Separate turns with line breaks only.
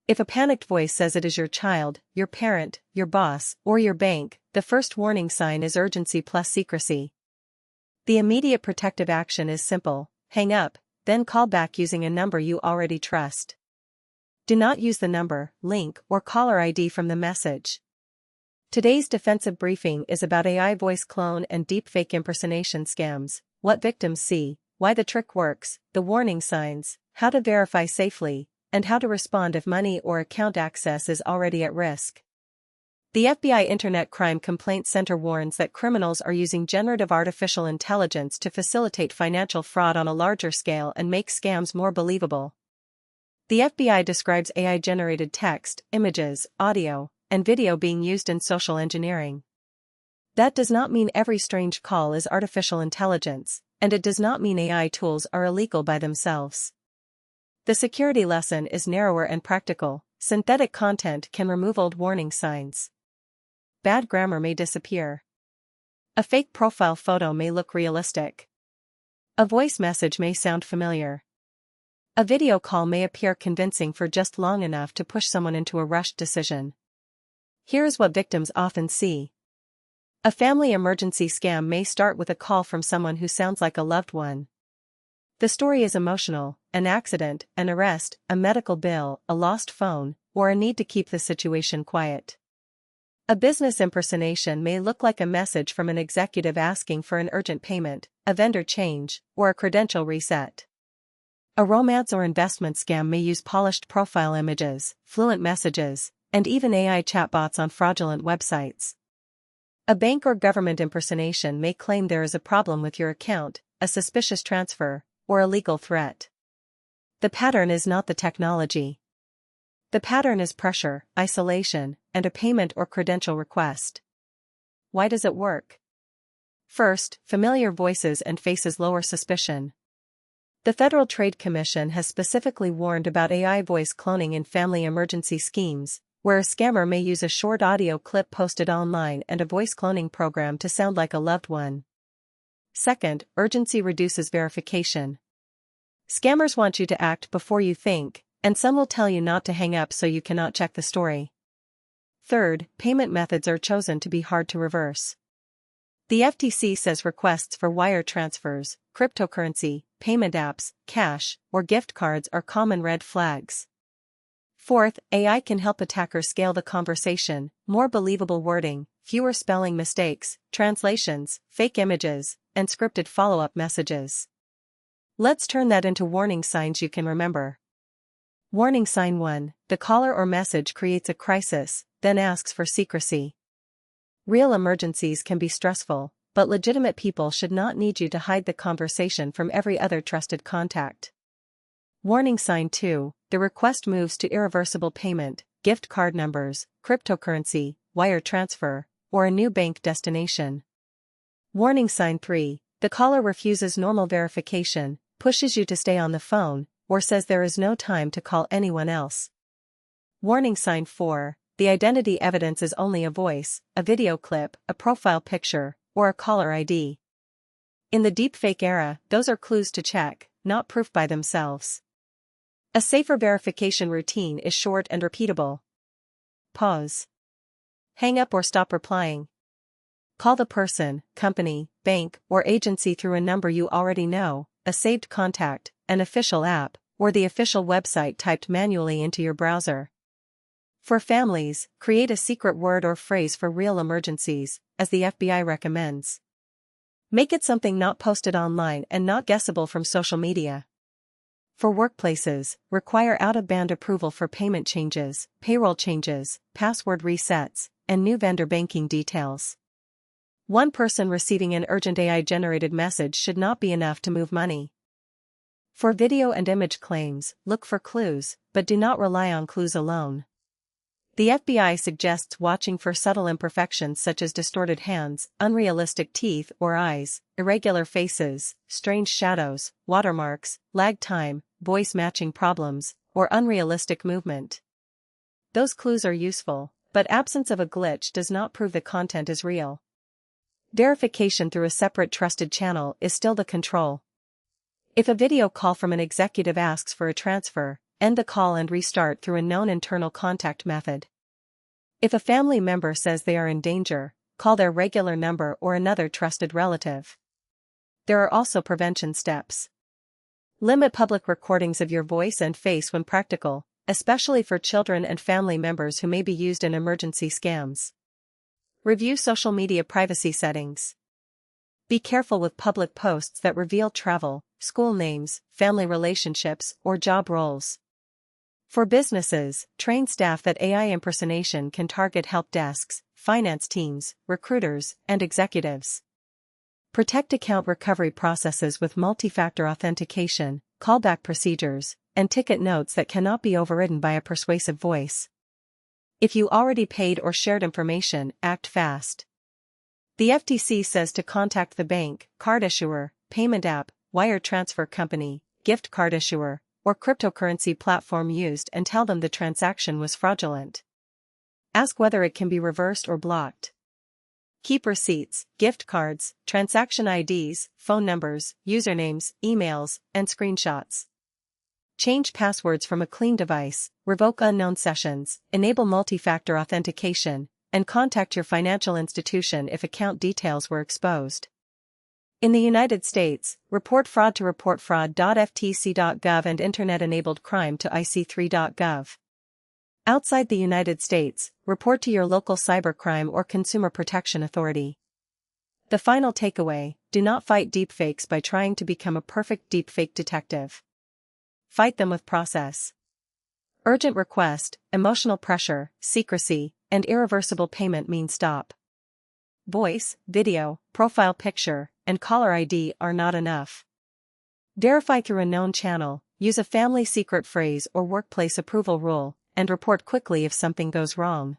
If a panicked voice says it is your child, your parent, your boss, or your bank, the first warning sign is urgency plus secrecy. The immediate protective action is simple: hang up, then call back using a number you already trust. Do not use the number, link, or caller ID from the message. Today's defensive briefing is about AI voice clone and deepfake impersonation scams, what victims see, why the trick works, the warning signs, how to verify safely, and how to respond if money or account access is already at risk. The FBI Internet Crime Complaint Center warns that criminals are using generative artificial intelligence to facilitate financial fraud on a larger scale and make scams more believable. The FBI describes AI-generated text, images, audio, and video being used in social engineering. That does not mean every strange call is artificial intelligence, and it does not mean AI tools are illegal by themselves. The security lesson is narrower and practical. Synthetic content can remove old warning signs. Bad grammar may disappear. A fake profile photo may look realistic. A voice message may sound familiar. A video call may appear convincing for just long enough to push someone into a rushed decision. Here's what victims often see. A family emergency scam may start with a call from someone who sounds like a loved one. The story is emotional: an accident, an arrest, a medical bill, a lost phone, or a need to keep the situation quiet. A business impersonation may look like a message from an executive asking for an urgent payment, a vendor change, or a credential reset. A romance or investment scam may use polished profile images, fluent messages, and even AI chatbots on fraudulent websites. A bank or government impersonation may claim there is a problem with your account, a suspicious transfer, or a legal threat. The pattern is not the technology. The pattern is pressure, isolation, and a payment or credential request. Why does it work? First, familiar voices and faces lower suspicion. The Federal Trade Commission has specifically warned about AI voice cloning in family emergency schemes, where a scammer may use a short audio clip posted online and a voice cloning program to sound like a loved one. Second, urgency reduces verification. Scammers want you to act before you think, and some will tell you not to hang up so you cannot check the story. Third, payment methods are chosen to be hard to reverse. The FTC says requests for wire transfers, cryptocurrency, payment apps, cash, or gift cards are common red flags. Fourth, AI can help attackers scale the conversation: more believable wording, fewer spelling mistakes, translations, fake images, and scripted follow-up messages. Let's turn that into warning signs you can remember. Warning sign 1: the caller or message creates a crisis, then asks for secrecy. Real emergencies can be stressful, but legitimate people should not need you to hide the conversation from every other trusted contact. Warning sign 2: the request moves to irreversible payment, gift card numbers, cryptocurrency, wire transfer, or a new bank destination. Warning sign 3: the caller refuses normal verification, pushes you to stay on the phone, or says there is no time to call anyone else. Warning sign 4: the identity evidence is only a voice, a video clip, a profile picture, or a caller ID. In the deepfake era, those are clues to check, not proof by themselves. A safer verification routine is short and repeatable. Pause. Hang up or stop replying. Call the person, company, bank, or agency through a number you already know, a saved contact, an official app, or the official website typed manually into your browser. For families, create a secret word or phrase for real emergencies, as the FBI recommends. Make it something not posted online and not guessable from social media. For workplaces, require out-of-band approval for payment changes, payroll changes, password resets, and new vendor banking details. One person receiving an urgent AI-generated message should not be enough to move money. For video and image claims, look for clues, but do not rely on clues alone. The FBI suggests watching for subtle imperfections such as distorted hands, unrealistic teeth or eyes, irregular faces, strange shadows, watermarks, lag time, voice matching problems, or unrealistic movement. Those clues are useful, but absence of a glitch does not prove the content is real. Verification through a separate trusted channel is still the control. If a video call from an executive asks for a transfer, end the call and restart through a known internal contact method. If a family member says they are in danger, call their regular number or another trusted relative. There are also prevention steps. Limit public recordings of your voice and face when practical, especially for children and family members who may be used in emergency scams. Review social media privacy settings. Be careful with public posts that reveal travel, school names, family relationships, or job roles. For businesses, train staff that AI impersonation can target help desks, finance teams, recruiters, and executives. Protect account recovery processes with multi-factor authentication, callback procedures, and ticket notes that cannot be overridden by a persuasive voice. If you already paid or shared information, act fast. The FTC says to contact the bank, card issuer, payment app, wire transfer company, gift card issuer, or cryptocurrency platform used and tell them the transaction was fraudulent. Ask whether it can be reversed or blocked. Keep receipts, gift cards, transaction IDs, phone numbers, usernames, emails, and screenshots. Change passwords from a clean device, revoke unknown sessions, enable multi-factor authentication, and contact your financial institution if account details were exposed. In the United States, report fraud to ReportFraud.ftc.gov and Internet-enabled crime to IC3.gov. Outside the United States, report to your local cybercrime or consumer protection authority. The final takeaway: do not fight deepfakes by trying to become a perfect deepfake detective. Fight them with process. Urgent request, emotional pressure, secrecy, and irreversible payment mean stop. Voice, video, profile picture, and caller ID are not enough. Verify through a known channel, use a family secret phrase or workplace approval rule, and report quickly if something goes wrong.